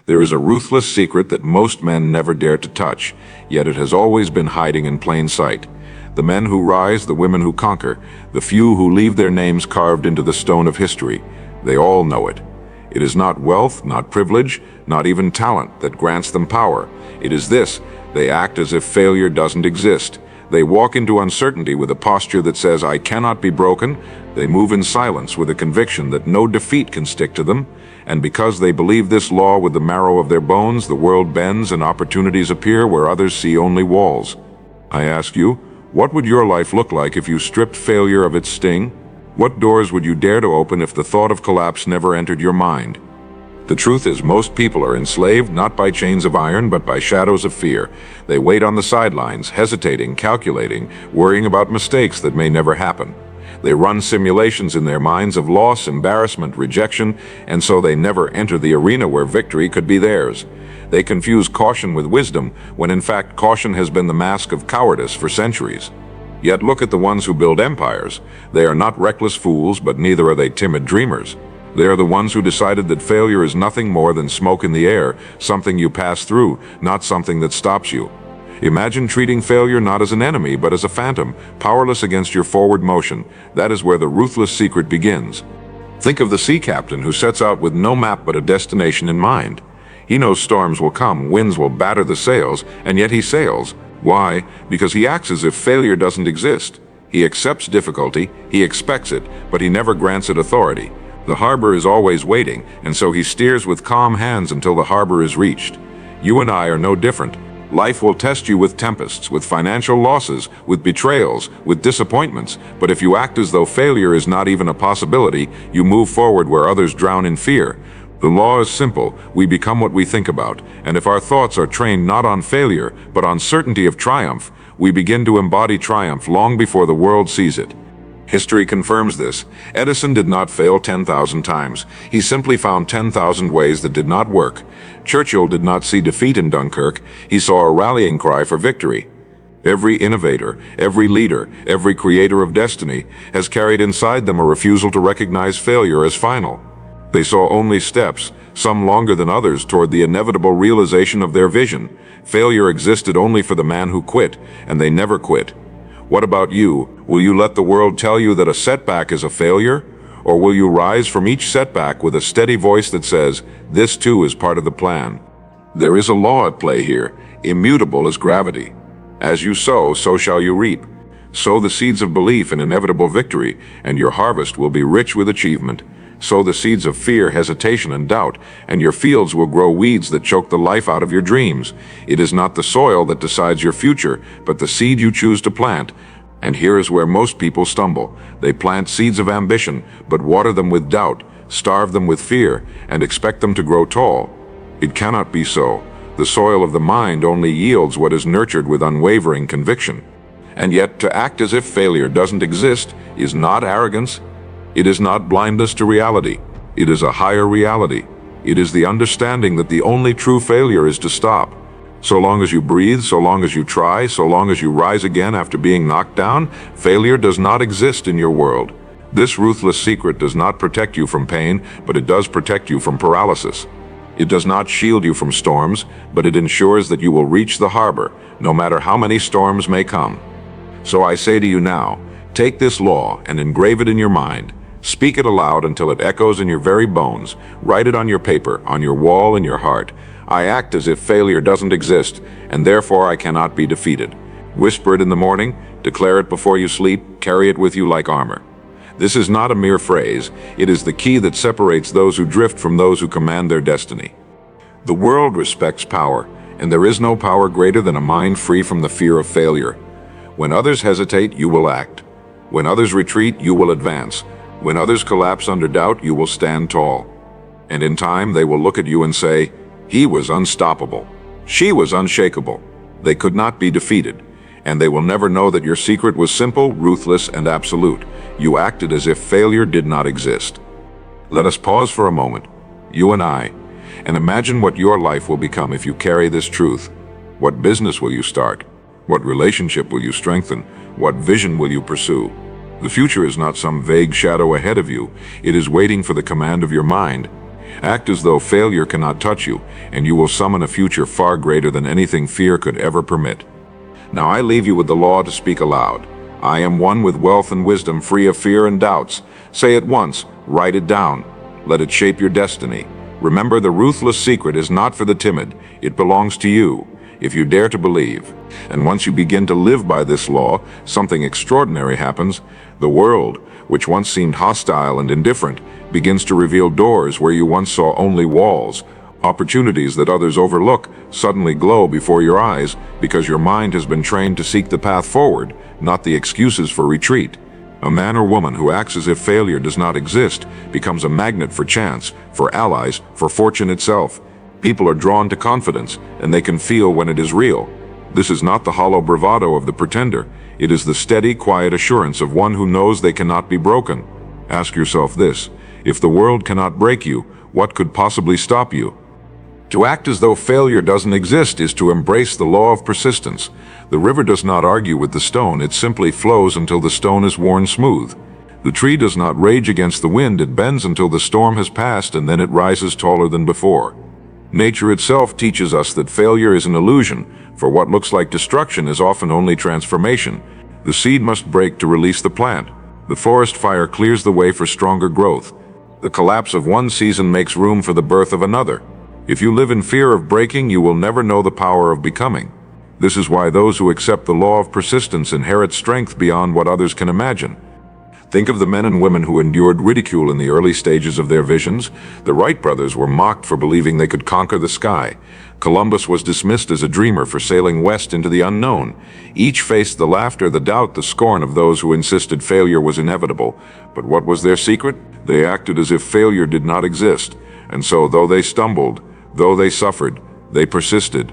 There is a ruthless secret that most men never dare to touch, yet it has always been hiding in plain sight. The men who rise, the women who conquer, the few who leave their names carved into the stone of history, they all know it. It is not wealth, not privilege, not even talent that grants them power. It is this: they act as if failure doesn't exist. They walk into uncertainty with a posture that says, "I cannot be broken." They move in silence with a conviction that no defeat can stick to them. And because they believe this law with the marrow of their bones, the world bends and opportunities appear where others see only walls. I ask you, what would your life look like if you stripped failure of its sting? What doors would you dare to open if the thought of collapse never entered your mind? The truth is, most people are enslaved not by chains of iron, but by shadows of fear. They wait on the sidelines, hesitating, calculating, worrying about mistakes that may never happen. They run simulations in their minds of loss, embarrassment, rejection, and so they never enter the arena where victory could be theirs. They confuse caution with wisdom, when in fact caution has been the mask of cowardice for centuries. Yet look at the ones who build empires. They are not reckless fools, but neither are they timid dreamers. They are the ones who decided that failure is nothing more than smoke in the air, something you pass through, not something that stops you. Imagine treating failure not as an enemy, but as a phantom, powerless against your forward motion. That is where the ruthless secret begins. Think of the sea captain who sets out with no map but a destination in mind. He knows storms will come, winds will batter the sails, and yet he sails. Why? Because he acts as if failure doesn't exist. He accepts difficulty, he expects it, but he never grants it authority. The harbor is always waiting, and so he steers with calm hands until the harbor is reached. You and I are no different. Life will test you with tempests, with financial losses, with betrayals, with disappointments, but if you act as though failure is not even a possibility, you move forward where others drown in fear. The law is simple: we become what we think about, and if our thoughts are trained not on failure, but on certainty of triumph, we begin to embody triumph long before the world sees it. History confirms this. Edison did not fail 10,000 times. He simply found 10,000 ways that did not work. Churchill did not see defeat in Dunkirk. He saw a rallying cry for victory. Every innovator, every leader, every creator of destiny has carried inside them a refusal to recognize failure as final. They saw only steps, some longer than others, toward the inevitable realization of their vision. Failure existed only for the man who quit, and they never quit. What about you? Will you let the world tell you that a setback is a failure? Or will you rise from each setback with a steady voice that says, "This too is part of the plan"? There is a law at play here, immutable as gravity. As you sow, so shall you reap. Sow the seeds of belief in inevitable victory, and your harvest will be rich with achievement. Sow the seeds of fear, hesitation, and doubt, and your fields will grow weeds that choke the life out of your dreams. It is not the soil that decides your future, but the seed you choose to plant. And here is where most people stumble. They plant seeds of ambition, but water them with doubt, starve them with fear, and expect them to grow tall. It cannot be so. The soil of the mind only yields what is nurtured with unwavering conviction. And yet, to act as if failure doesn't exist is not arrogance. It is not blindness to reality. It is a higher reality. It is the understanding that the only true failure is to stop. So long as you breathe, so long as you try, so long as you rise again after being knocked down, failure does not exist in your world. This ruthless secret does not protect you from pain, but it does protect you from paralysis. It does not shield you from storms, but it ensures that you will reach the harbor, no matter how many storms may come. So I say to you now, take this law and engrave it in your mind. Speak it aloud until it echoes in your very bones. Write it on your paper, on your wall, in your heart. I act as if failure doesn't exist, and therefore I cannot be defeated. Whisper it in the morning, declare it before you sleep, carry it with you like armor. This is not a mere phrase. It is the key that separates those who drift from those who command their destiny. The world respects power, and there is no power greater than a mind free from the fear of failure. When others hesitate, you will act. When others retreat, you will advance. When others collapse under doubt, you will stand tall. And in time, they will look at you and say, "He was unstoppable. She was unshakable." They could not be defeated. And they will never know that your secret was simple, ruthless, and absolute. You acted as if failure did not exist. Let us pause for a moment, you and I, and imagine what your life will become if you carry this truth. What business will you start? What relationship will you strengthen? What vision will you pursue? The future is not some vague shadow ahead of you. It is waiting for the command of your mind. Act as though failure cannot touch you, and you will summon a future far greater than anything fear could ever permit. Now I leave you with the law to speak aloud. I am one with wealth and wisdom, free of fear and doubts. Say it once, write it down. Let it shape your destiny. Remember, the ruthless secret is not for the timid. It belongs to you, if you dare to believe. And once you begin to live by this law, something extraordinary happens. The world, which once seemed hostile and indifferent, begins to reveal doors where you once saw only walls. Opportunities that others overlook suddenly glow before your eyes because your mind has been trained to seek the path forward, not the excuses for retreat. A man or woman who acts as if failure does not exist becomes a magnet for chance, for allies, for fortune itself. People are drawn to confidence, and they can feel when it is real. This is not the hollow bravado of the pretender. It is the steady, quiet assurance of one who knows they cannot be broken. Ask yourself this: if the world cannot break you, what could possibly stop you? To act as though failure doesn't exist is to embrace the law of persistence. The river does not argue with the stone, it simply flows until the stone is worn smooth. The tree does not rage against the wind, it bends until the storm has passed, and then it rises taller than before. Nature itself teaches us that failure is an illusion, for what looks like destruction is often only transformation. The seed must break to release the plant. The forest fire clears the way for stronger growth. The collapse of one season makes room for the birth of another. If you live in fear of breaking, you will never know the power of becoming. This is why those who accept the law of persistence inherit strength beyond what others can imagine. Think of the men and women who endured ridicule in the early stages of their visions. The Wright brothers were mocked for believing they could conquer the sky. Columbus was dismissed as a dreamer for sailing west into the unknown. Each faced the laughter, the doubt, the scorn of those who insisted failure was inevitable. But what was their secret? They acted as if failure did not exist. And so, though they stumbled, though they suffered, they persisted.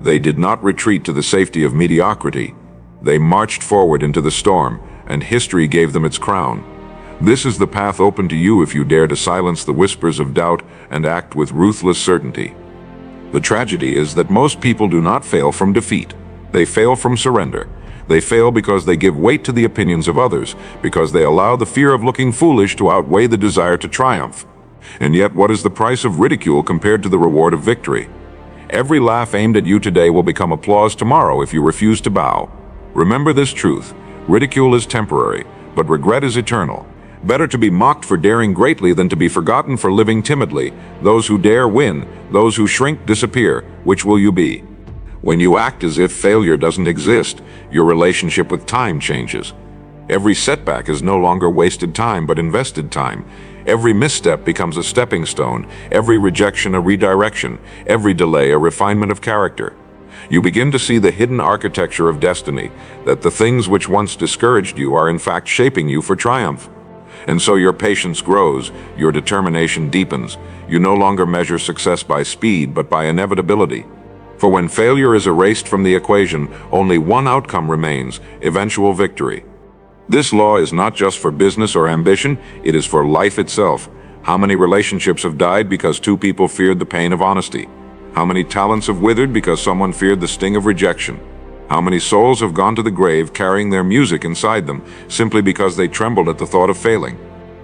They did not retreat to the safety of mediocrity. They marched forward into the storm, and history gave them its crown. This is the path open to you if you dare to silence the whispers of doubt and act with ruthless certainty. The tragedy is that most people do not fail from defeat. They fail from surrender. They fail because they give weight to the opinions of others, because they allow the fear of looking foolish to outweigh the desire to triumph. And yet, what is the price of ridicule compared to the reward of victory? Every laugh aimed at you today will become applause tomorrow if you refuse to bow. Remember this truth: ridicule is temporary, but regret is eternal. Better to be mocked for daring greatly than to be forgotten for living timidly. Those who dare win, those who shrink disappear. Which will you be? When you act as if failure doesn't exist, your relationship with time changes. Every setback is no longer wasted time, but invested time. Every misstep becomes a stepping stone, every rejection a redirection, every delay a refinement of character. You begin to see the hidden architecture of destiny, that the things which once discouraged you are in fact shaping you for triumph. And so your patience grows, your determination deepens. You no longer measure success by speed, but by inevitability. For when failure is erased from the equation, only one outcome remains: eventual victory. This law is not just for business or ambition, it is for life itself. How many relationships have died because two people feared the pain of honesty? How many talents have withered because someone feared the sting of rejection? How many souls have gone to the grave carrying their music inside them simply because they trembled at the thought of failing?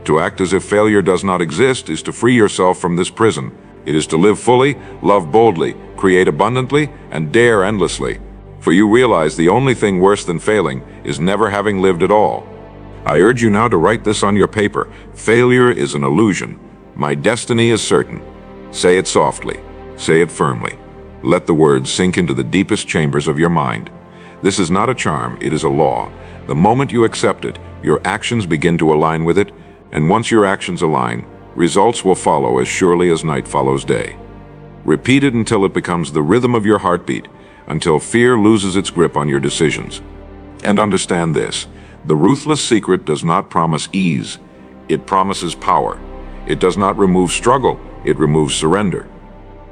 To act as if failure does not exist is to free yourself from this prison. It is to live fully, love boldly, create abundantly, and dare endlessly. For you realize the only thing worse than failing is never having lived at all. I urge you now to write this on your paper: failure is an illusion. My destiny is certain. Say it softly. Say it firmly. Let the words sink into the deepest chambers of your mind. This is not a charm, it is a law. The moment you accept it, your actions begin to align with it, and once your actions align, results will follow as surely as night follows day. Repeat it until it becomes the rhythm of your heartbeat, until fear loses its grip on your decisions. And understand this: the ruthless secret does not promise ease, it promises power. It does not remove struggle, it removes surrender.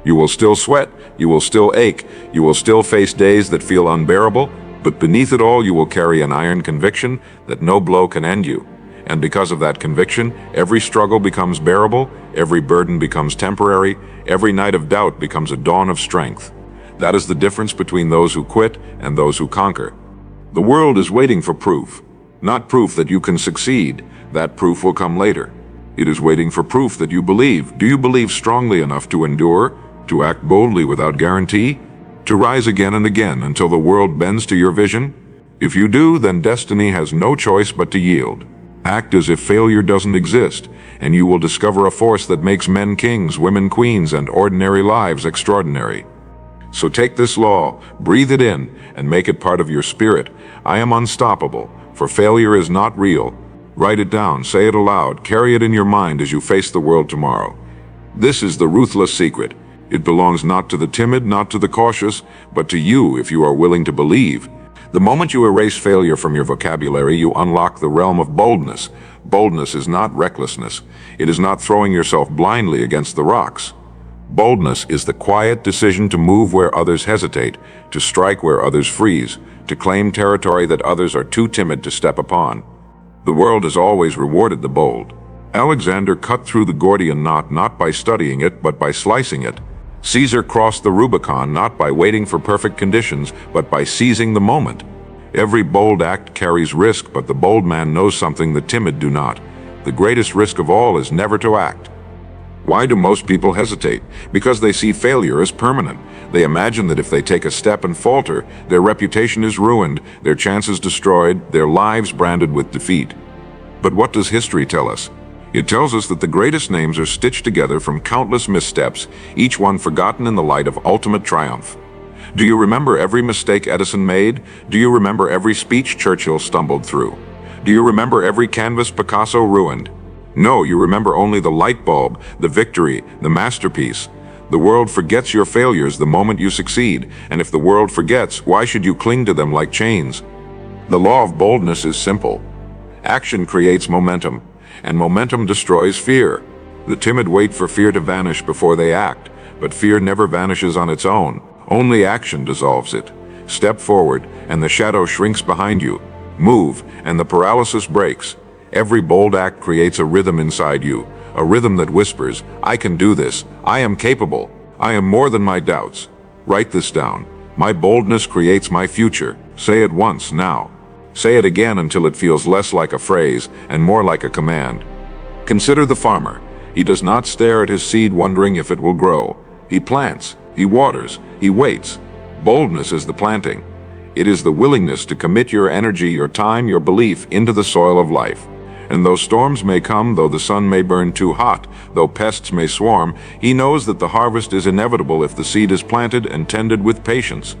You will still sweat, you will still ache, you will still face days that feel unbearable, but beneath it all you will carry an iron conviction that no blow can end you. And because of that conviction, every struggle becomes bearable, every burden becomes temporary, every night of doubt becomes a dawn of strength. That is the difference between those who quit and those who conquer. The world is waiting for proof. Not proof that you can succeed, that proof will come later. It is waiting for proof that you believe. Do you believe strongly enough to endure, to act boldly without guarantee, to rise again and again until the world bends to your vision? If you do, then destiny has no choice but to yield. Act as if failure doesn't exist, and you will discover a force that makes men kings, women queens, and ordinary lives extraordinary. So take this law, breathe it in, and make it part of your spirit. I am unstoppable, for failure is not real. Write it down, say it aloud, carry it in your mind as you face the world tomorrow. This is the ruthless secret. It belongs not to the timid, not to the cautious, but to you if you are willing to believe. The moment you erase failure from your vocabulary, you unlock the realm of boldness. Boldness is not recklessness. It is not throwing yourself blindly against the rocks. Boldness is the quiet decision to move where others hesitate, to strike where others freeze, to claim territory that others are too timid to step upon. The world has always rewarded the bold. Alexander cut through the Gordian knot not by studying it, but by slicing it. Caesar crossed the Rubicon not by waiting for perfect conditions, but by seizing the moment. Every bold act carries risk, but the bold man knows something the timid do not. The greatest risk of all is never to act. Why do most people hesitate? Because they see failure as permanent. They imagine that if they take a step and falter, their reputation is ruined, their chances destroyed, their lives branded with defeat. But what does history tell us? It tells us that the greatest names are stitched together from countless missteps, each one forgotten in the light of ultimate triumph. Do you remember every mistake Edison made? Do you remember every speech Churchill stumbled through? Do you remember every canvas Picasso ruined? No, you remember only the light bulb, the victory, the masterpiece. The world forgets your failures the moment you succeed, and if the world forgets, why should you cling to them like chains? The law of boldness is simple. Action creates momentum, and momentum destroys fear. The timid wait for fear to vanish before they act, but fear never vanishes on its own. Only action dissolves it. Step forward, and the shadow shrinks behind you. Move, and the paralysis breaks. Every bold act creates a rhythm inside you, a rhythm that whispers, I can do this, I am capable, I am more than my doubts. Write this down. My boldness creates my future. Say it once, now. Say it again until it feels less like a phrase and more like a command. Consider the farmer. He does not stare at his seed wondering if it will grow. He plants, he waters, he waits. Boldness is the planting. It is the willingness to commit your energy, your time, your belief into the soil of life. And though storms may come, though the sun may burn too hot, though pests may swarm, he knows that the harvest is inevitable if the seed is planted and tended with patience.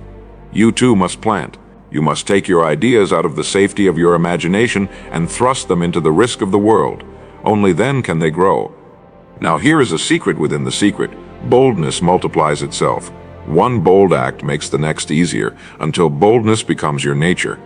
You too must plant. You must take your ideas out of the safety of your imagination and thrust them into the risk of the world. Only then can they grow. Now here is a secret within the secret. Boldness multiplies itself. One bold act makes the next easier, until boldness becomes your nature.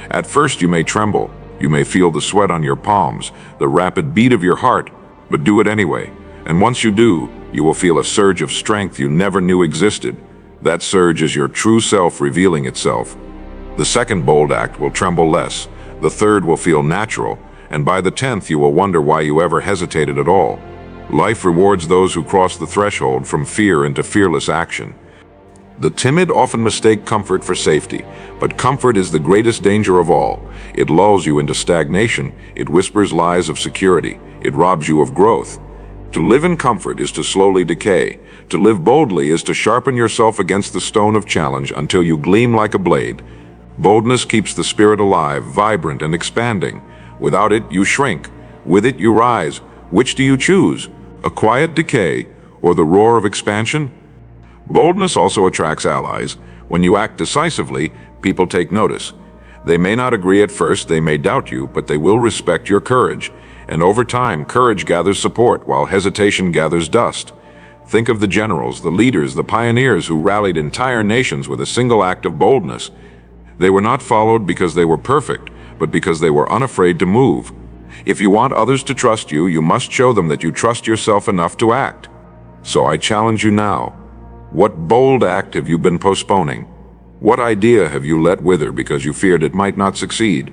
At first you may tremble. You may feel the sweat on your palms, the rapid beat of your heart, but do it anyway. And once you do, you will feel a surge of strength you never knew existed. That surge is your true self revealing itself. The second bold act will tremble less. The third will feel natural, and by the 10th you will wonder why you ever hesitated at all. Life rewards those who cross the threshold from fear into fearless action. The timid often mistake comfort for safety, but comfort is the greatest danger of all. It lulls you into stagnation, it whispers lies of security, it robs you of growth. To live in comfort is to slowly decay. To live boldly is to sharpen yourself against the stone of challenge until you gleam like a blade. Boldness keeps the spirit alive, vibrant, and expanding. Without it, you shrink. With it, you rise. Which do you choose? A quiet decay, or the roar of expansion? Boldness also attracts allies. When you act decisively, people take notice. They may not agree at first, they may doubt you, but they will respect your courage. And over time, courage gathers support, while hesitation gathers dust. Think of the generals, the leaders, the pioneers who rallied entire nations with a single act of boldness. They were not followed because they were perfect, but because they were unafraid to move. If you want others to trust you, you must show them that you trust yourself enough to act. So I challenge you now. What bold act have you been postponing? What idea have you let wither because you feared it might not succeed?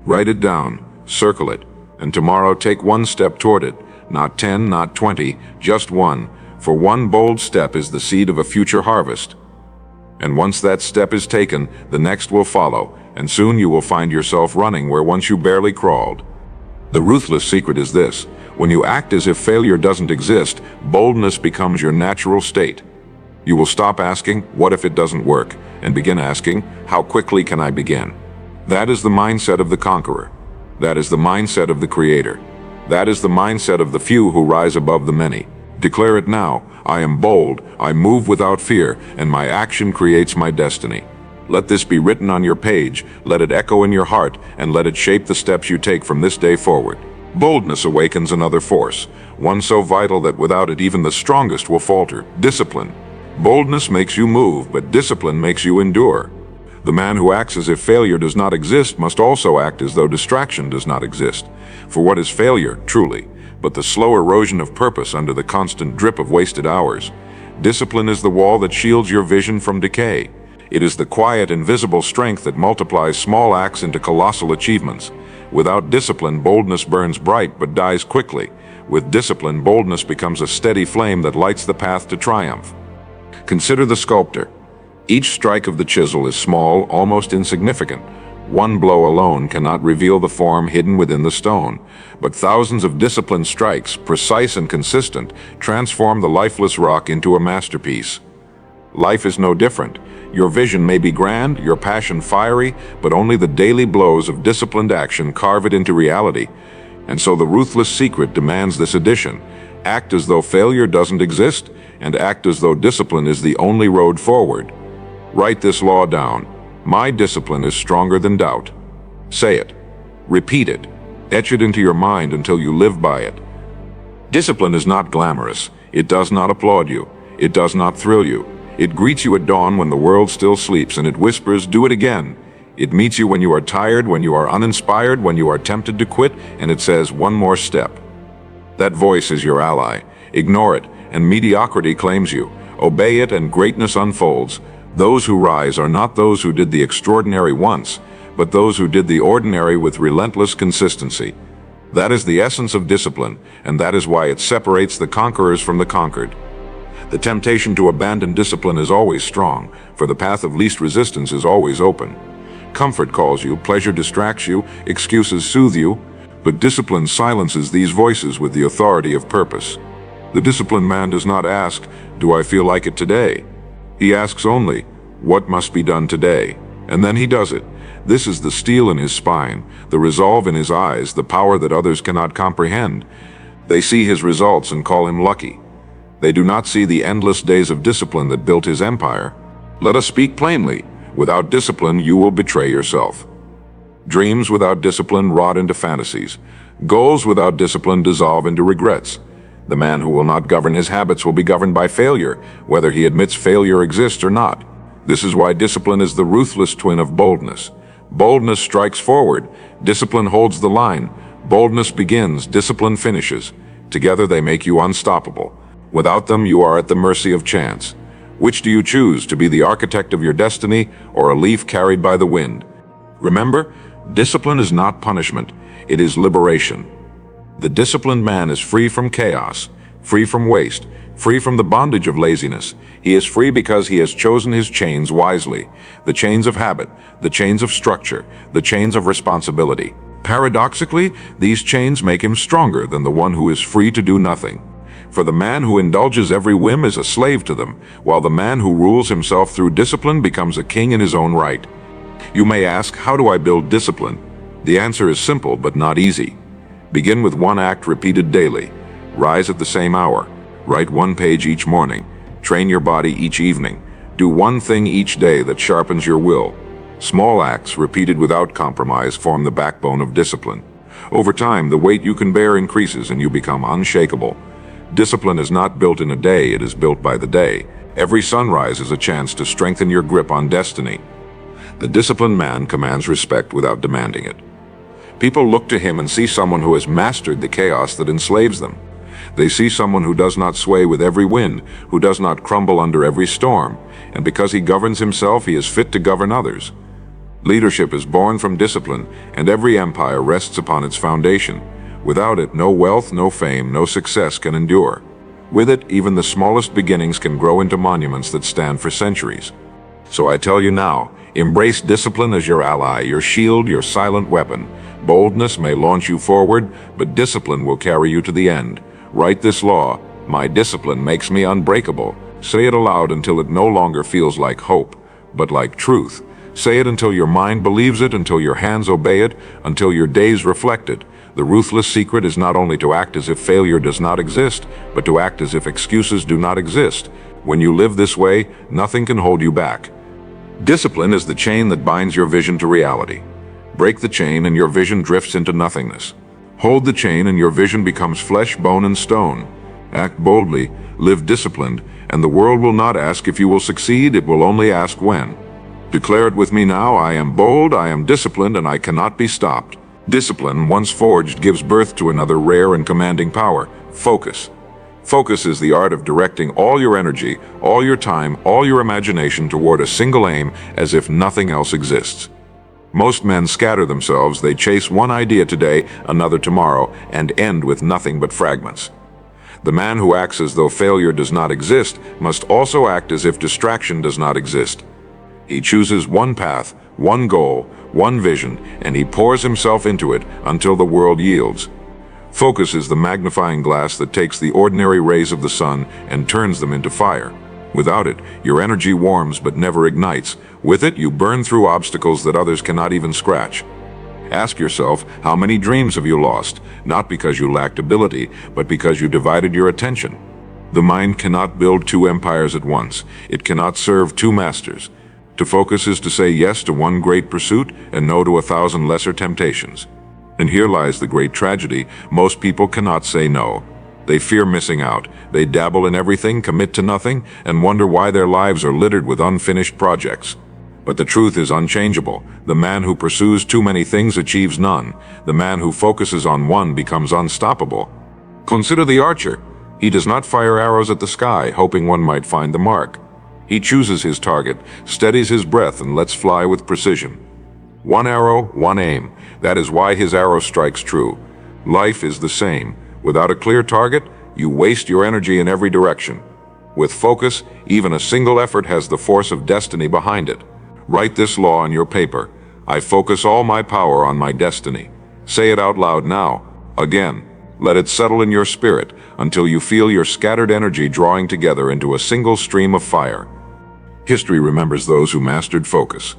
Write it down, circle it, and tomorrow take one step toward it. Not 10, not 20, just one. For one bold step is the seed of a future harvest. And once that step is taken, the next will follow, and soon you will find yourself running where once you barely crawled. The ruthless secret is this. When you act as if failure doesn't exist, boldness becomes your natural state. You will stop asking, "What if it doesn't work?" and begin asking, "How quickly can I begin?" That is the mindset of the conqueror. That is the mindset of the creator. That is the mindset of the few who rise above the many. Declare it now: I am bold, I move without fear, and my action creates my destiny. Let this be written on your page, let it echo in your heart, and let it shape the steps you take from this day forward. Boldness awakens another force, one so vital that without it even the strongest will falter: discipline. Boldness makes you move, but discipline makes you endure. The man who acts as if failure does not exist must also act as though distraction does not exist. For what is failure, truly, but the slow erosion of purpose under the constant drip of wasted hours? Discipline is the wall that shields your vision from decay. It is the quiet, invisible strength that multiplies small acts into colossal achievements. Without discipline, boldness burns bright but dies quickly. With discipline, boldness becomes a steady flame that lights the path to triumph. Consider the sculptor. Each strike of the chisel is small, almost insignificant. One blow alone cannot reveal the form hidden within the stone, but thousands of disciplined strikes, precise and consistent, transform the lifeless rock into a masterpiece. Life is no different. Your vision may be grand, your passion fiery, but only the daily blows of disciplined action carve it into reality. And so the ruthless secret demands this addition: act as though failure doesn't exist, and act as though discipline is the only road forward. Write this law down: my discipline is stronger than doubt. Say it. Repeat it. Etch it into your mind until you live by it. Discipline is not glamorous. It does not applaud you. It does not thrill you. It greets you at dawn when the world still sleeps, and it whispers, "Do it again." It meets you when you are tired, when you are uninspired, when you are tempted to quit, and it says, "One more step." That voice is your ally. Ignore it, and mediocrity claims you. Obey it, and greatness unfolds. Those who rise are not those who did the extraordinary once, but those who did the ordinary with relentless consistency. That is the essence of discipline, and that is why it separates the conquerors from the conquered. The temptation to abandon discipline is always strong, for the path of least resistance is always open. Comfort calls you, pleasure distracts you, excuses soothe you, but discipline silences these voices with the authority of purpose. The disciplined man does not ask, "Do I feel like it today?" He asks only, "What must be done today?" And then he does it. This is the steel in his spine, the resolve in his eyes, the power that others cannot comprehend. They see his results and call him lucky. They do not see the endless days of discipline that built his empire. Let us speak plainly. Without discipline, you will betray yourself. Dreams without discipline rot into fantasies. Goals without discipline dissolve into regrets. The man who will not govern his habits will be governed by failure, whether he admits failure exists or not. This is why discipline is the ruthless twin of boldness. Boldness strikes forward. Discipline holds the line. Boldness begins. Discipline finishes. Together they make you unstoppable. Without them, you are at the mercy of chance. Which do you choose, to be the architect of your destiny or a leaf carried by the wind? Remember, discipline is not punishment. It is liberation. The disciplined man is free from chaos, free from waste, free from the bondage of laziness. He is free because he has chosen his chains wisely. The chains of habit, the chains of structure, the chains of responsibility. Paradoxically, these chains make him stronger than the one who is free to do nothing. For the man who indulges every whim is a slave to them, while the man who rules himself through discipline becomes a king in his own right. You may ask, how do I build discipline? The answer is simple but not easy. Begin with one act repeated daily. Rise at the same hour. Write one page each morning. Train your body each evening. Do one thing each day that sharpens your will. Small acts repeated without compromise form the backbone of discipline. Over time, the weight you can bear increases and you become unshakable. Discipline is not built in a day, it is built by the day. Every sunrise is a chance to strengthen your grip on destiny. The disciplined man commands respect without demanding it. People look to him and see someone who has mastered the chaos that enslaves them. They see someone who does not sway with every wind, who does not crumble under every storm, and because he governs himself, he is fit to govern others. Leadership is born from discipline, and every empire rests upon its foundation. Without it, no wealth, no fame, no success can endure. With it, even the smallest beginnings can grow into monuments that stand for centuries. So I tell you now, embrace discipline as your ally, your shield, your silent weapon. Boldness may launch you forward, but discipline will carry you to the end. Write this law: my discipline makes me unbreakable. Say it aloud until it no longer feels like hope, but like truth. Say it until your mind believes it, until your hands obey it, until your days reflect it. The ruthless secret is not only to act as if failure does not exist, but to act as if excuses do not exist. When you live this way, nothing can hold you back. Discipline is the chain that binds your vision to reality. Break the chain and your vision drifts into nothingness. Hold the chain and your vision becomes flesh, bone, and stone. Act boldly, live disciplined, and the world will not ask if you will succeed, it will only ask when. Declare it with me now: I am bold, I am disciplined, and I cannot be stopped. Discipline, once forged, gives birth to another rare and commanding power: focus. Focus is the art of directing all your energy, all your time, all your imagination toward a single aim as if nothing else exists. Most men scatter themselves. They chase one idea today, another tomorrow, and end with nothing but fragments. The man who acts as though failure does not exist must also act as if distraction does not exist. He chooses one path, one goal, one vision, and he pours himself into it until the world yields. Focus is the magnifying glass that takes the ordinary rays of the sun and turns them into fire. Without it, your energy warms but never ignites. With it, you burn through obstacles that others cannot even scratch. Ask yourself, how many dreams have you lost? Not because you lacked ability, but because you divided your attention. The mind cannot build two empires at once. It cannot serve two masters. To focus is to say yes to one great pursuit and no to 1,000 lesser temptations. And here lies the great tragedy: most people cannot say no. They fear missing out. They dabble in everything, commit to nothing, and wonder why their lives are littered with unfinished projects. But the truth is unchangeable. The man who pursues too many things achieves none. The man who focuses on one becomes unstoppable. Consider the archer. He does not fire arrows at the sky, hoping one might find the mark. He chooses his target, steadies his breath, and lets fly with precision. One arrow, one aim. That is why his arrow strikes true. Life is the same. Without a clear target, you waste your energy in every direction. With focus, even a single effort has the force of destiny behind it. Write this law on your paper: I focus all my power on my destiny. Say it out loud now, again. Let it settle in your spirit until you feel your scattered energy drawing together into a single stream of fire. History remembers those who mastered focus.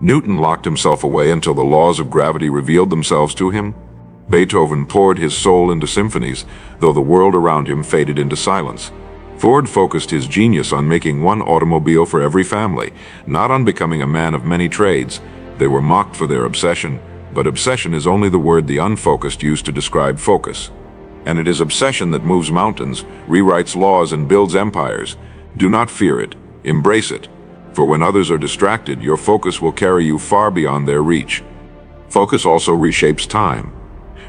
Newton locked himself away until the laws of gravity revealed themselves to him. Beethoven poured his soul into symphonies, though the world around him faded into silence. Ford focused his genius on making one automobile for every family, not on becoming a man of many trades. They were mocked for their obsession, but obsession is only the word the unfocused use to describe focus. And it is obsession that moves mountains, rewrites laws, and builds empires. Do not fear it. Embrace it. For when others are distracted, your focus will carry you far beyond their reach. Focus also reshapes time.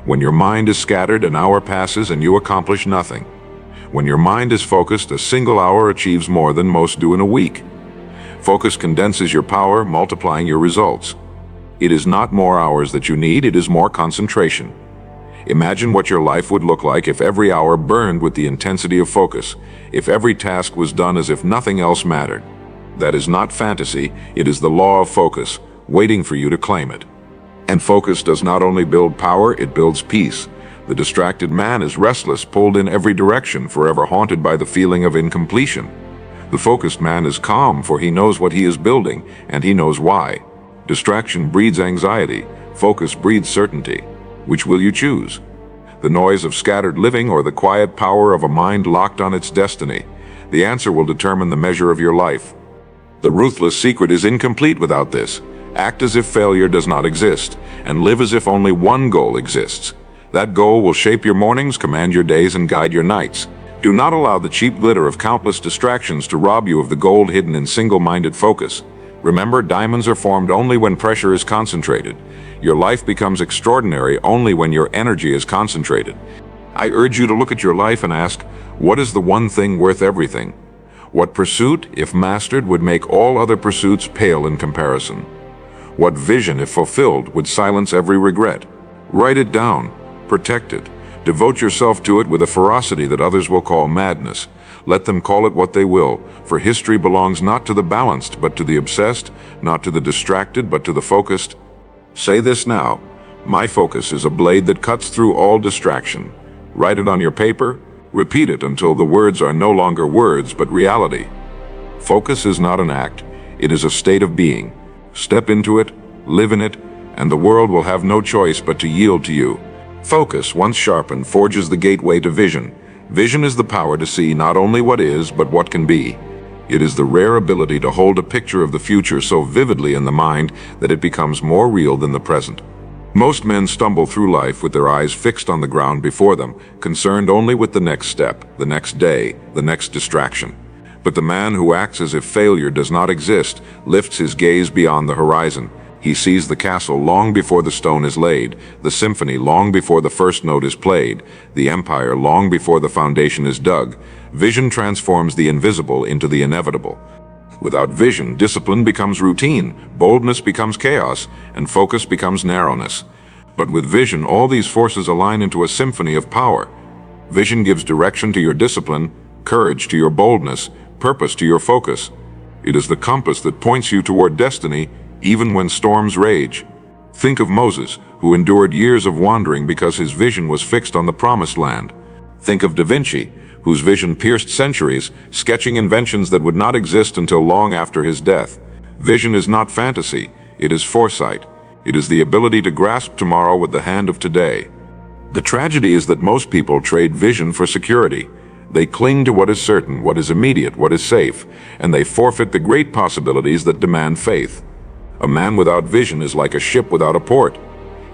When your mind is scattered, an hour passes and you accomplish nothing. When your mind is focused, a single hour achieves more than most do in a week. Focus condenses your power, multiplying your results. It is not more hours that you need, it is more concentration. Imagine what your life would look like if every hour burned with the intensity of focus, if every task was done as if nothing else mattered. That is not fantasy, it is the law of focus, waiting for you to claim it. And focus does not only build power, it builds peace. The distracted man is restless, pulled in every direction, forever haunted by the feeling of incompletion. The focused man is calm, for he knows what he is building, and he knows why. Distraction breeds anxiety, focus breeds certainty. Which will you choose? The noise of scattered living or the quiet power of a mind locked on its destiny? The answer will determine the measure of your life. The ruthless secret is incomplete without this. Act as if failure does not exist, and live as if only one goal exists. That goal will shape your mornings, command your days, and guide your nights. Do not allow the cheap glitter of countless distractions to rob you of the gold hidden in single-minded focus. Remember, diamonds are formed only when pressure is concentrated. Your life becomes extraordinary only when your energy is concentrated. I urge you to look at your life and ask, what is the one thing worth everything? What pursuit, if mastered, would make all other pursuits pale in comparison? What vision, if fulfilled, would silence every regret? Write it down. Protect it. Devote yourself to it with a ferocity that others will call madness. Let them call it what they will, for history belongs not to the balanced, but to the obsessed, not to the distracted, but to the focused. Say this now: My focus is a blade that cuts through all distraction. Write it on your paper, repeat it until the words are no longer words but reality. Focus is not an act, it is a state of being. Step into it, live in it, and the world will have no choice but to yield to you. Focus, once sharpened, forges the gateway to vision. Vision is the power to see not only what is, but what can be. It is the rare ability to hold a picture of the future so vividly in the mind that it becomes more real than the present. Most men stumble through life with their eyes fixed on the ground before them, concerned only with the next step, the next day, the next distraction. But the man who acts as if failure does not exist lifts his gaze beyond the horizon. He sees the castle long before the stone is laid, the symphony long before the first note is played, the empire long before the foundation is dug. Vision transforms the invisible into the inevitable. Without vision, discipline becomes routine, boldness becomes chaos, and focus becomes narrowness. But with vision, all these forces align into a symphony of power. Vision gives direction to your discipline, courage to your boldness, purpose to your focus. It is the compass that points you toward destiny, even when storms rage. Think of Moses, who endured years of wandering because his vision was fixed on the promised land. Think of Da Vinci, whose vision pierced centuries, sketching inventions that would not exist until long after his death. Vision is not fantasy, it is foresight. It is the ability to grasp tomorrow with the hand of today. The tragedy is that most people trade vision for security. They cling to what is certain, what is immediate, what is safe, and they forfeit the great possibilities that demand faith. A man without vision is like a ship without a port.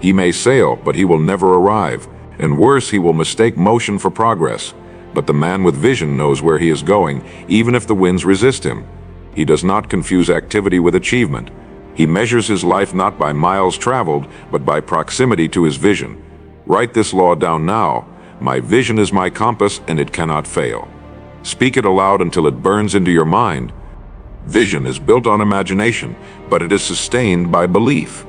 He may sail, but he will never arrive, and worse, he will mistake motion for progress. But the man with vision knows where he is going, even if the winds resist him. He does not confuse activity with achievement. He measures his life not by miles traveled, but by proximity to his vision. Write this law down now. My vision is my compass, and it cannot fail. Speak it aloud until it burns into your mind. Vision is built on imagination, but it is sustained by belief.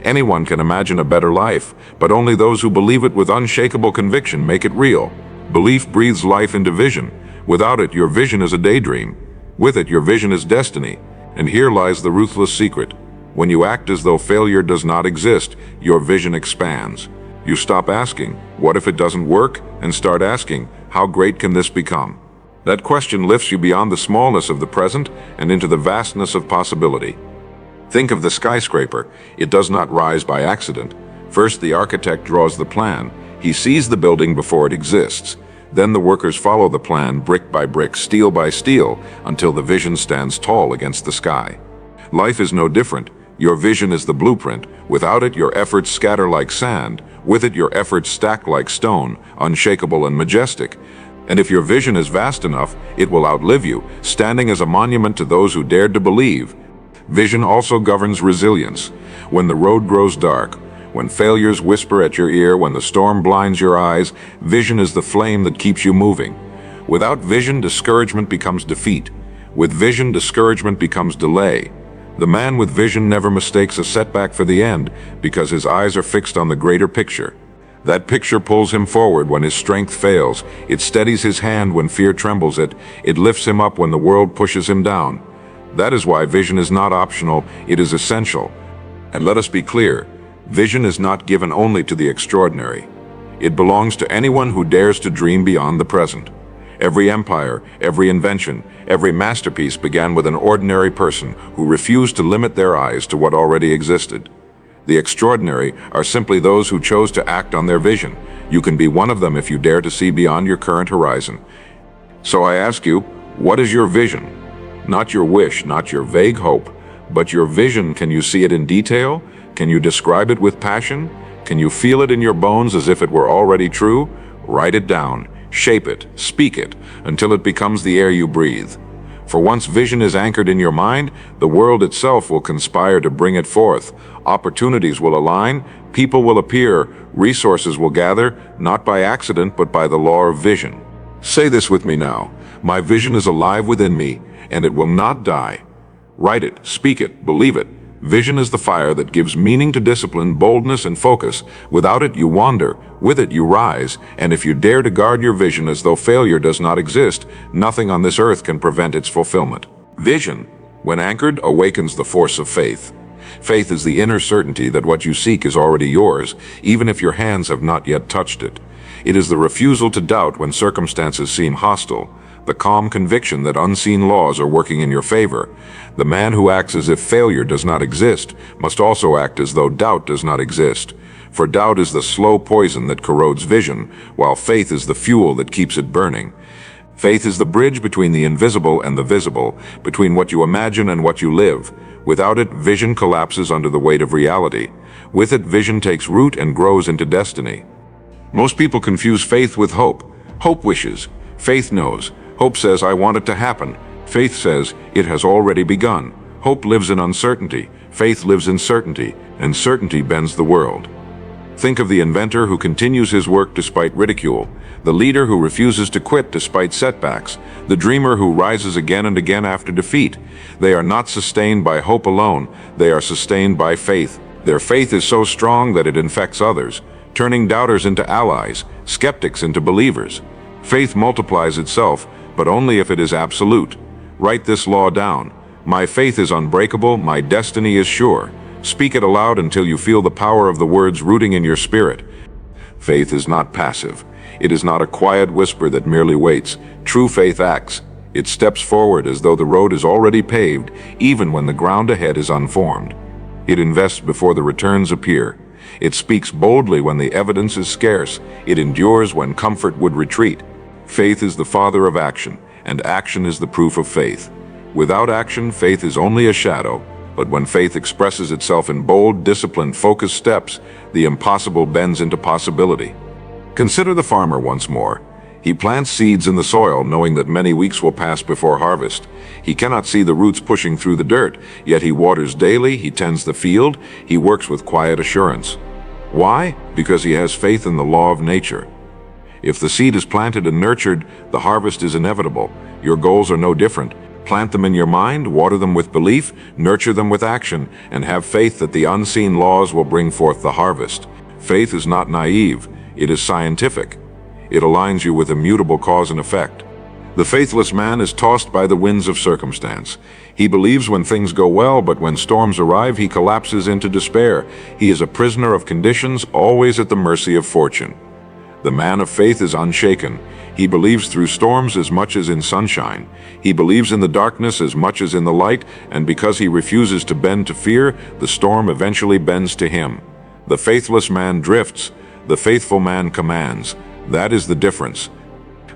Anyone can imagine a better life, but only those who believe it with unshakable conviction make it real. Belief breathes life into vision. Without it, your vision is a daydream. With it, your vision is destiny. And here lies the ruthless secret. When you act as though failure does not exist, your vision expands. You stop asking, what if it doesn't work, and start asking, how great can this become? That question lifts you beyond the smallness of the present and into the vastness of possibility. Think of the skyscraper. It does not rise by accident. First, the architect draws the plan. He sees the building before it exists. Then the workers follow the plan brick by brick, steel by steel, until the vision stands tall against the sky. Life is no different. Your vision is the blueprint. Without it, your efforts scatter like sand. With it, your efforts stack like stone, unshakable and majestic. And if your vision is vast enough, it will outlive you, standing as a monument to those who dared to believe. Vision also governs resilience. When the road grows dark, when failures whisper at your ear, when the storm blinds your eyes, vision is the flame that keeps you moving. Without vision, discouragement becomes defeat. With vision, discouragement becomes delay. The man with vision never mistakes a setback for the end, because his eyes are fixed on the greater picture. That picture pulls him forward when his strength fails. It steadies his hand when fear trembles it. It lifts him up when the world pushes him down. That is why vision is not optional, it is essential. And let us be clear, vision is not given only to the extraordinary. It belongs to anyone who dares to dream beyond the present. Every empire, every invention, every masterpiece began with an ordinary person who refused to limit their eyes to what already existed. The extraordinary are simply those who chose to act on their vision. You can be one of them if you dare to see beyond your current horizon. So I ask you, what is your vision? Not your wish, not your vague hope, but your vision. Can you see it in detail? Can you describe it with passion? Can you feel it in your bones as if it were already true? Write it down, shape it, speak it, until it becomes the air you breathe. For once vision is anchored in your mind, the world itself will conspire to bring it forth. Opportunities will align, people will appear, resources will gather, not by accident, but by the law of vision. Say this with me now. My vision is alive within me, and it will not die. Write it, speak it, believe it. Vision is the fire that gives meaning to discipline, boldness, and focus. Without it, you wander. With it, you rise. And if you dare to guard your vision as though failure does not exist, nothing on this earth can prevent its fulfillment. Vision, when anchored, awakens the force of faith. Faith is the inner certainty that what you seek is already yours, even if your hands have not yet touched it. It is the refusal to doubt when circumstances seem hostile, the calm conviction that unseen laws are working in your favor. The man who acts as if failure does not exist must also act as though doubt does not exist. For doubt is the slow poison that corrodes vision, while faith is the fuel that keeps it burning. Faith is the bridge between the invisible and the visible, between what you imagine and what you live. Without it, vision collapses under the weight of reality. With it, vision takes root and grows into destiny. Most people confuse faith with hope. Hope wishes. Faith knows. Hope says, I want it to happen. Faith says, it has already begun. Hope lives in uncertainty. Faith lives in certainty, and certainty bends the world. Think of the inventor who continues his work despite ridicule, the leader who refuses to quit despite setbacks, the dreamer who rises again and again after defeat. They are not sustained by hope alone, they are sustained by faith. Their faith is so strong that it infects others, turning doubters into allies, skeptics into believers. Faith multiplies itself, but only if it is absolute. Write this law down. My faith is unbreakable, my destiny is sure. Speak it aloud until you feel the power of the words rooting in your spirit. Faith is not passive. It is not a quiet whisper that merely waits. True faith acts. It steps forward as though the road is already paved, even when the ground ahead is unformed. It invests before the returns appear. It speaks boldly when the evidence is scarce. It endures when comfort would retreat. Faith is the father of action, and action is the proof of faith. Without action, faith is only a shadow. But when faith expresses itself in bold, disciplined, focused steps, the impossible bends into possibility. Consider the farmer once more. He plants seeds in the soil, knowing that many weeks will pass before harvest. He cannot see the roots pushing through the dirt, yet he waters daily, he tends the field, he works with quiet assurance. Why? Because he has faith in the law of nature. If the seed is planted and nurtured, the harvest is inevitable. Your goals are no different. Plant them in your mind, water them with belief, nurture them with action, and have faith that the unseen laws will bring forth the harvest. Faith is not naive, it is scientific. It aligns you with immutable cause and effect. The faithless man is tossed by the winds of circumstance. He believes when things go well, but when storms arrive, he collapses into despair. He is a prisoner of conditions, always at the mercy of fortune. The man of faith is unshaken. He believes through storms as much as in sunshine. He believes in the darkness as much as in the light, and because he refuses to bend to fear, the storm eventually bends to him. The faithless man drifts. The faithful man commands. That is the difference.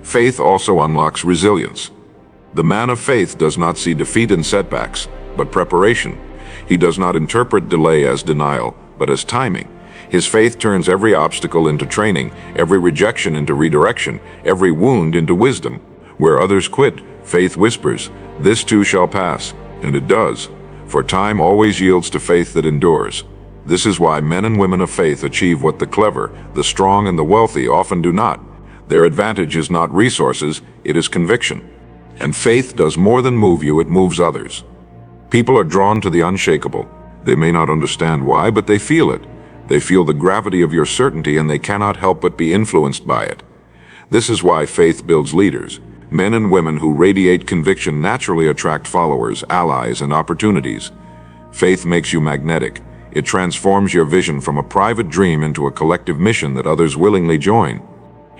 Faith also unlocks resilience. The man of faith does not see defeat and setbacks, but preparation. He does not interpret delay as denial, but as timing. His faith turns every obstacle into training, every rejection into redirection, every wound into wisdom. Where others quit, faith whispers, "This too shall pass," and it does, for time always yields to faith that endures. This is why men and women of faith achieve what the clever, the strong, and the wealthy often do not. Their advantage is not resources, it is conviction. And faith does more than move you, it moves others. People are drawn to the unshakable. They may not understand why, but they feel it. They feel the gravity of your certainty, and they cannot help but be influenced by it. This is why faith builds leaders. Men and women who radiate conviction naturally attract followers, allies, and opportunities. Faith makes you magnetic. It transforms your vision from a private dream into a collective mission that others willingly join.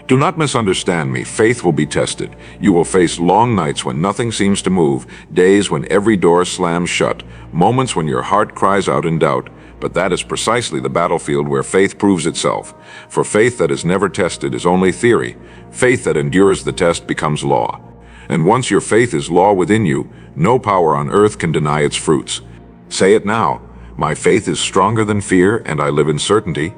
Do not misunderstand me. Faith will be tested. You will face long nights when nothing seems to move, days when every door slams shut, moments when your heart cries out in doubt. But that is precisely the battlefield where faith proves itself. For faith that is never tested is only theory. Faith that endures the test becomes law. And once your faith is law within you, no power on earth can deny its fruits. Say it now. My faith is stronger than fear, and I live in certainty.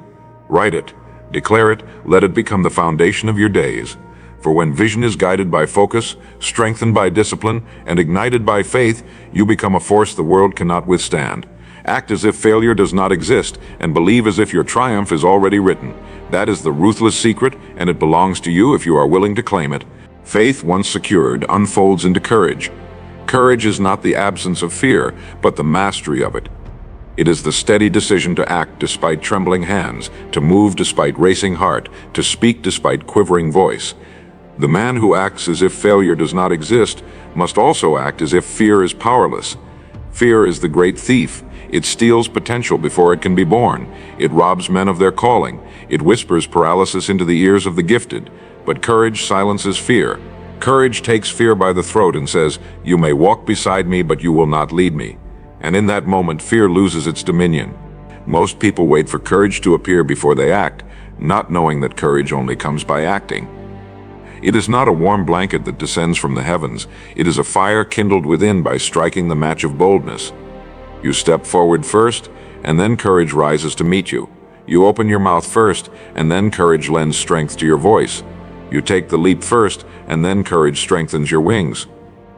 Write it. Declare it. Let it become the foundation of your days. For when vision is guided by focus, strengthened by discipline, and ignited by faith, you become a force the world cannot withstand. Act as if failure does not exist, and believe as if your triumph is already written. That is the ruthless secret, and it belongs to you if you are willing to claim it. Faith, once secured, unfolds into courage. Courage is not the absence of fear, but the mastery of it. It is the steady decision to act despite trembling hands, to move despite racing heart, to speak despite quivering voice. The man who acts as if failure does not exist must also act as if fear is powerless. Fear is the great thief. It steals potential before it can be born. It robs men of their calling. It whispers paralysis into the ears of the gifted. But courage silences fear. Courage takes fear by the throat and says, "You may walk beside me, but you will not lead me." And in that moment, fear loses its dominion. Most people wait for courage to appear before they act, not knowing that courage only comes by acting. It is not a warm blanket that descends from the heavens. It is a fire kindled within by striking the match of boldness. You step forward first, and then courage rises to meet you. You open your mouth first, and then courage lends strength to your voice. You take the leap first, and then courage strengthens your wings.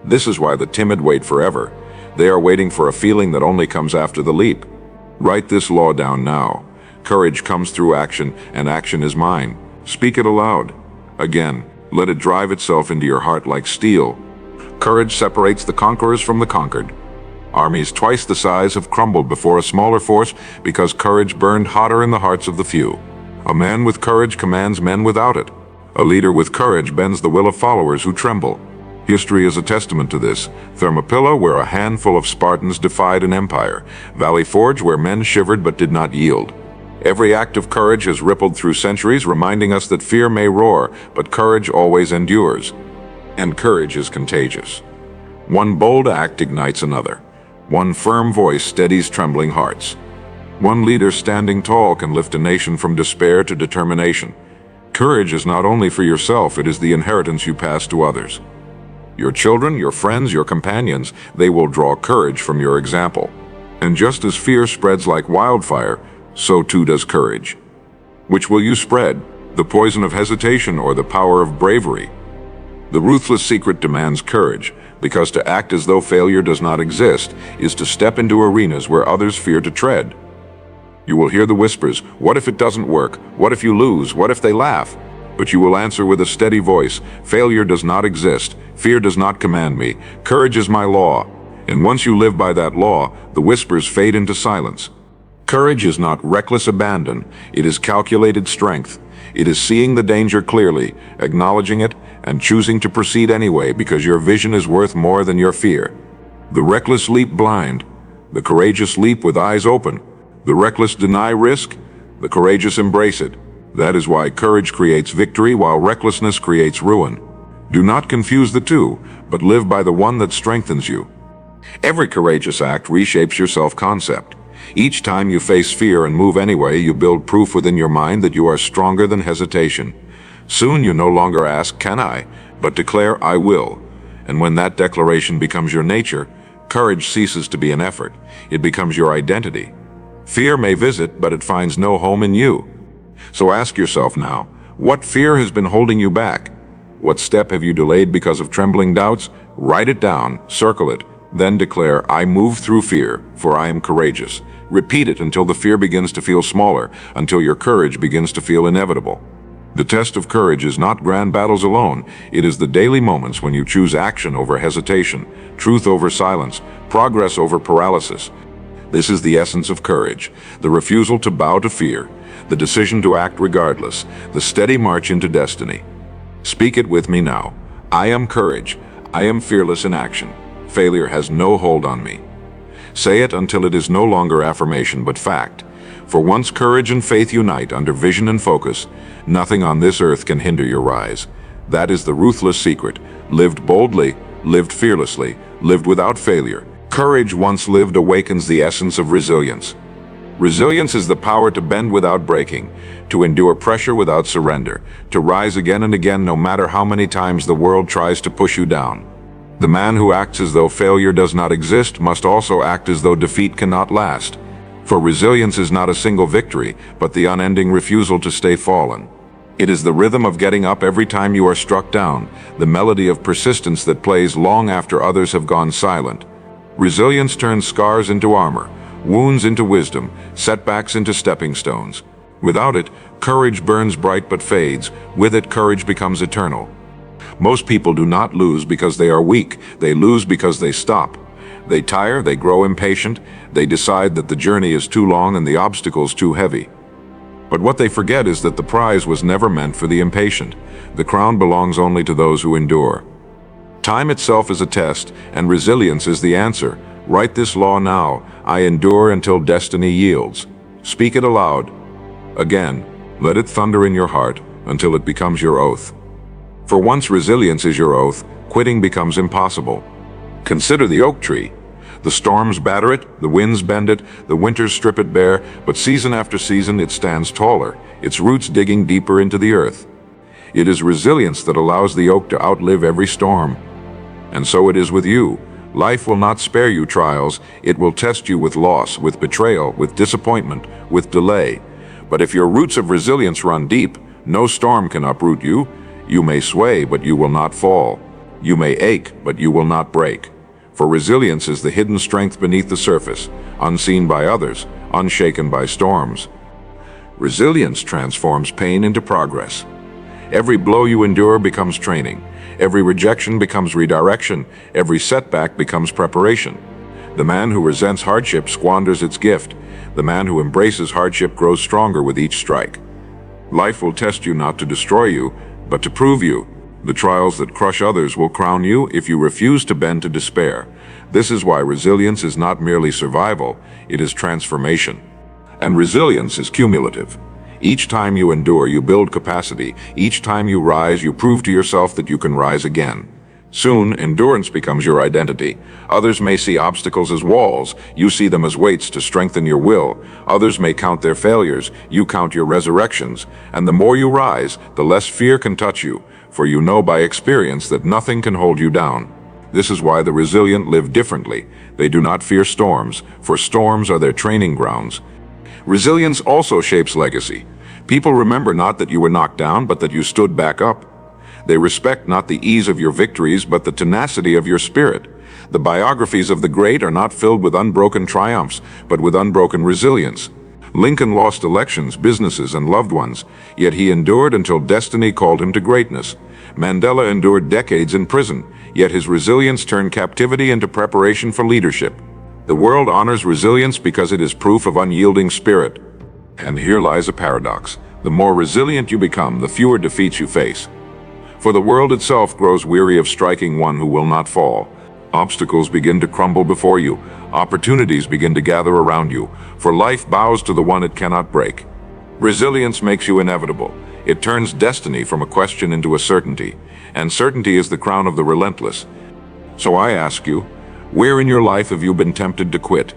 This is why the timid wait forever. They are waiting for a feeling that only comes after the leap. Write this law down now. Courage comes through action, and action is mine. Speak it aloud. Again, let it drive itself into your heart like steel. Courage separates the conquerors from the conquered. Armies twice the size have crumbled before a smaller force because courage burned hotter in the hearts of the few. A man with courage commands men without it. A leader with courage bends the will of followers who tremble. History is a testament to this. Thermopylae, where a handful of Spartans defied an empire. Valley Forge, where men shivered but did not yield. Every act of courage has rippled through centuries, reminding us that fear may roar, but courage always endures. And courage is contagious. One bold act ignites another. One firm voice steadies trembling hearts. One leader standing tall can lift a nation from despair to determination. Courage is not only for yourself, it is the inheritance you pass to others. Your children, your friends, your companions, they will draw courage from your example. And just as fear spreads like wildfire, so too does courage. Which will you spread, the poison of hesitation or the power of bravery? The ruthless secret demands courage, because to act as though failure does not exist is to step into arenas where others fear to tread. You will hear the whispers, "What if it doesn't work? What if you lose? What if they laugh?" But you will answer with a steady voice, "Failure does not exist. Fear does not command me. Courage is my law." And once you live by that law, the whispers fade into silence. Courage is not reckless abandon. It is calculated strength. It is seeing the danger clearly, acknowledging it, and choosing to proceed anyway because your vision is worth more than your fear. The reckless leap blind. The courageous leap with eyes open. The reckless deny risk. The courageous embrace it. That is why courage creates victory while recklessness creates ruin. Do not confuse the two, but live by the one that strengthens you. Every courageous act reshapes your self-concept. Each time you face fear and move anyway, you build proof within your mind that you are stronger than hesitation. Soon you no longer ask, "Can I?" but declare, "I will." And when that declaration becomes your nature, courage ceases to be an effort. It becomes your identity. Fear may visit, but it finds no home in you. So ask yourself now, what fear has been holding you back? What step have you delayed because of trembling doubts? Write it down, circle it, then declare, "I move through fear, for I am courageous." Repeat it until the fear begins to feel smaller, until your courage begins to feel inevitable. The test of courage is not grand battles alone. It is the daily moments when you choose action over hesitation, truth over silence, progress over paralysis. This is the essence of courage, the refusal to bow to fear, the decision to act regardless, the steady march into destiny. Speak it with me now. I am courage. I am fearless in action. Failure has no hold on me. Say it until it is no longer affirmation but fact. For once courage and faith unite under vision and focus, nothing on this earth can hinder your rise. That is the ruthless secret. Lived boldly, lived fearlessly, lived without failure. Courage once lived awakens the essence of resilience. Resilience is the power to bend without breaking, to endure pressure without surrender, to rise again and again no matter how many times the world tries to push you down. The man who acts as though failure does not exist must also act as though defeat cannot last. For resilience is not a single victory, but the unending refusal to stay fallen. It is the rhythm of getting up every time you are struck down, the melody of persistence that plays long after others have gone silent. Resilience turns scars into armor, wounds into wisdom, setbacks into stepping stones. Without it, courage burns bright but fades. With it, courage becomes eternal. Most people do not lose because they are weak. They lose because they stop. They tire, they grow impatient, they decide that the journey is too long and the obstacles too heavy. But what they forget is that the prize was never meant for the impatient. The crown belongs only to those who endure. Time itself is a test, and resilience is the answer. Write this law now. I endure until destiny yields. Speak it aloud. Again, let it thunder in your heart until it becomes your oath. For once resilience is your oath, quitting becomes impossible. Consider the oak tree. The storms batter it, the winds bend it, the winters strip it bare, but season after season it stands taller, its roots digging deeper into the earth. It is resilience that allows the oak to outlive every storm. And so it is with you. Life will not spare you trials. It will test you with loss, with betrayal, with disappointment, with delay. But if your roots of resilience run deep, no storm can uproot you. You may sway, but you will not fall. You may ache, but you will not break. For resilience is the hidden strength beneath the surface, unseen by others, unshaken by storms. Resilience transforms pain into progress. Every blow you endure becomes training. Every rejection becomes redirection. Every setback becomes preparation. The man who resents hardship squanders its gift. The man who embraces hardship grows stronger with each strike. Life will test you not to destroy you, but to prove you. The trials that crush others will crown you if you refuse to bend to despair. This is why resilience is not merely survival, it is transformation. And resilience is cumulative. Each time you endure, you build capacity. Each time you rise, you prove to yourself that you can rise again. Soon, endurance becomes your identity. Others may see obstacles as walls. You see them as weights to strengthen your will. Others may count their failures. You count your resurrections. And the more you rise, the less fear can touch you, for you know by experience that nothing can hold you down. This is why the resilient live differently. They do not fear storms, for storms are their training grounds. Resilience also shapes legacy. People remember not that you were knocked down, but that you stood back up. They respect not the ease of your victories, but the tenacity of your spirit. The biographies of the great are not filled with unbroken triumphs, but with unbroken resilience. Lincoln lost elections, businesses, and loved ones, yet he endured until destiny called him to greatness. Mandela endured decades in prison, yet his resilience turned captivity into preparation for leadership. The world honors resilience because it is proof of unyielding spirit. And here lies a paradox. The more resilient you become, the fewer defeats you face. For the world itself grows weary of striking one who will not fall. Obstacles begin to crumble before you. Opportunities begin to gather around you, for life bows to the one it cannot break. Resilience makes you inevitable. It turns destiny from a question into a certainty, and certainty is the crown of the relentless. So I ask you, where in your life have you been tempted to quit?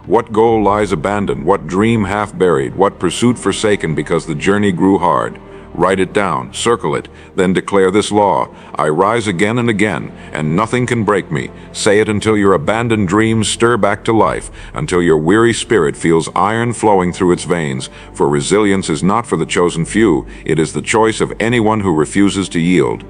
What goal lies abandoned? What dream half buried? What pursuit forsaken because the journey grew hard? Write it down, circle it, then declare this law. I rise again and again, and nothing can break me. Say it until your abandoned dreams stir back to life, until your weary spirit feels iron flowing through its veins. For resilience is not for the chosen few, it is the choice of anyone who refuses to yield.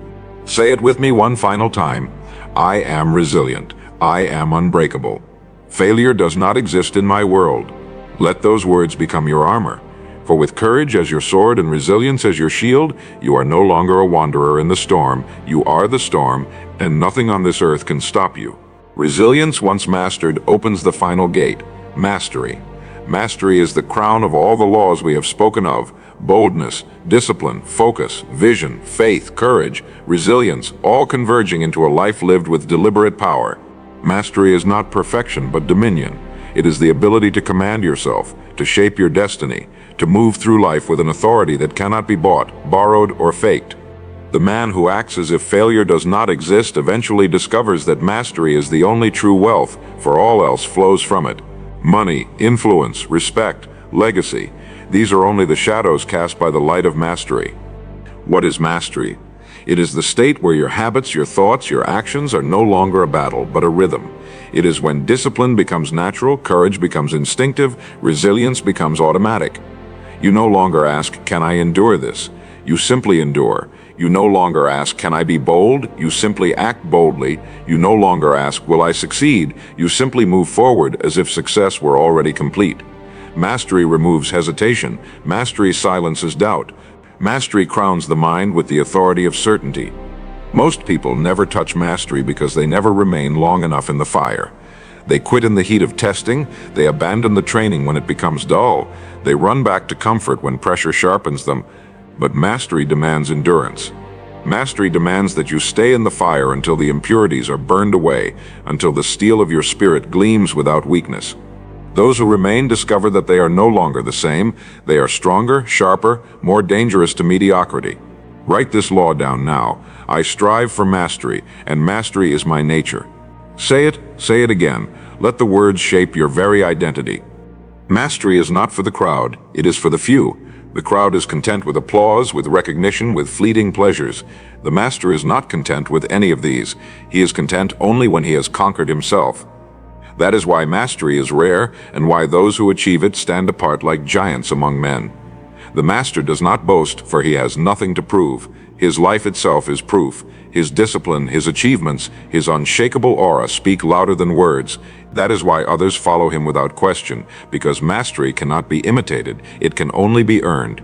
Say it with me one final time. I am resilient. I am unbreakable. Failure does not exist in my world. Let those words become your armor. For with courage as your sword and resilience as your shield, you are no longer a wanderer in the storm. You are the storm, and nothing on this earth can stop you. Resilience, once mastered, opens the final gate, mastery. Mastery is the crown of all the laws we have spoken of: boldness, discipline, focus, vision, faith, courage, resilience, all converging into a life lived with deliberate power. Mastery is not perfection, but dominion. It is the ability to command yourself, to shape your destiny, to move through life with an authority that cannot be bought, borrowed, or faked. The man who acts as if failure does not exist eventually discovers that mastery is the only true wealth, for all else flows from it. Money, influence, respect, legacy, these are only the shadows cast by the light of mastery. What is mastery? It is the state where your habits, your thoughts, your actions are no longer a battle, but a rhythm. It is when discipline becomes natural, courage becomes instinctive, resilience becomes automatic. You no longer ask, can I endure this? You simply endure. You no longer ask, can I be bold? You simply act boldly. You no longer ask, will I succeed? You simply move forward as if success were already complete. Mastery removes hesitation. Mastery silences doubt. Mastery crowns the mind with the authority of certainty. Most people never touch mastery because they never remain long enough in the fire. They quit in the heat of testing, they abandon the training when it becomes dull, they run back to comfort when pressure sharpens them. But mastery demands endurance. Mastery demands that you stay in the fire until the impurities are burned away, until the steel of your spirit gleams without weakness. Those who remain discover that they are no longer the same. They are stronger, sharper, more dangerous to mediocrity. Write this law down now. I strive for mastery, and mastery is my nature. Say it again. Let the words shape your very identity. Mastery is not for the crowd, it is for the few. The crowd is content with applause, with recognition, with fleeting pleasures. The master is not content with any of these. He is content only when he has conquered himself. That is why mastery is rare, and why those who achieve it stand apart like giants among men. The master does not boast, for he has nothing to prove. His life itself is proof. His discipline, his achievements, his unshakable aura speak louder than words. That is why others follow him without question, because mastery cannot be imitated, it can only be earned.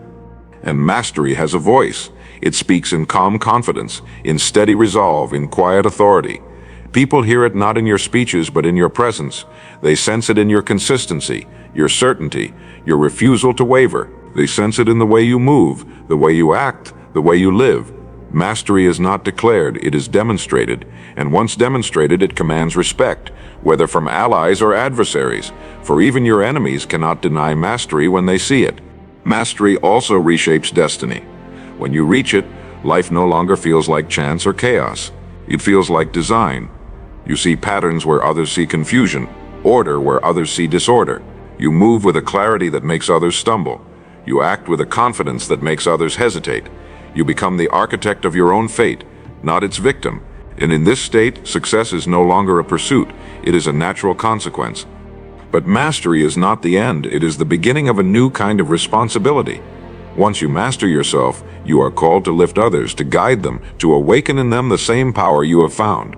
And mastery has a voice. It speaks in calm confidence, in steady resolve, in quiet authority. People hear it not in your speeches, but in your presence. They sense it in your consistency, your certainty, your refusal to waver. They sense it in the way you move, the way you act, the way you live. Mastery is not declared, it is demonstrated, and once demonstrated, it commands respect, whether from allies or adversaries, for even your enemies cannot deny mastery when they see it. Mastery also reshapes destiny. When you reach it, life no longer feels like chance or chaos. It feels like design. You see patterns where others see confusion, order where others see disorder. You move with a clarity that makes others stumble. You act with a confidence that makes others hesitate. You become the architect of your own fate, not its victim. And in this state, success is no longer a pursuit, it is a natural consequence. But mastery is not the end, it is the beginning of a new kind of responsibility. Once you master yourself, you are called to lift others, to guide them, to awaken in them the same power you have found.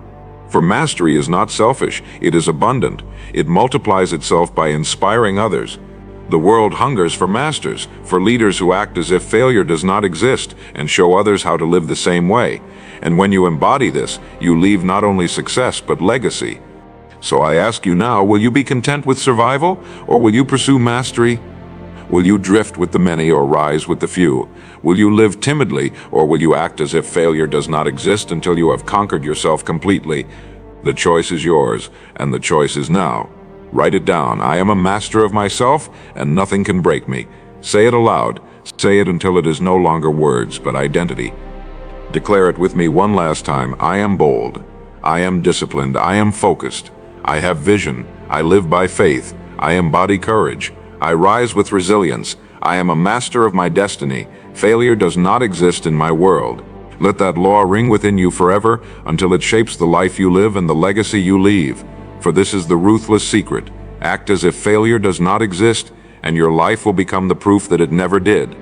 For mastery is not selfish, it is abundant. It multiplies itself by inspiring others. The world hungers for masters, for leaders who act as if failure does not exist and show others how to live the same way. And when you embody this, you leave not only success but legacy. So I ask you now, will you be content with survival, or will you pursue mastery? Will you drift with the many or rise with the few? Will you live timidly, or will you act as if failure does not exist until you have conquered yourself completely? The choice is yours, and the choice is now. Write it down. I am a master of myself, and nothing can break me. Say it aloud. Say it until it is no longer words, but identity. Declare it with me one last time. I am bold. I am disciplined. I am focused. I have vision. I live by faith. I embody courage. I rise with resilience. I am a master of my destiny. Failure does not exist in my world. Let that law ring within you forever until it shapes the life you live and the legacy you leave. For this is the ruthless secret. Act as if failure does not exist, and your life will become the proof that it never did.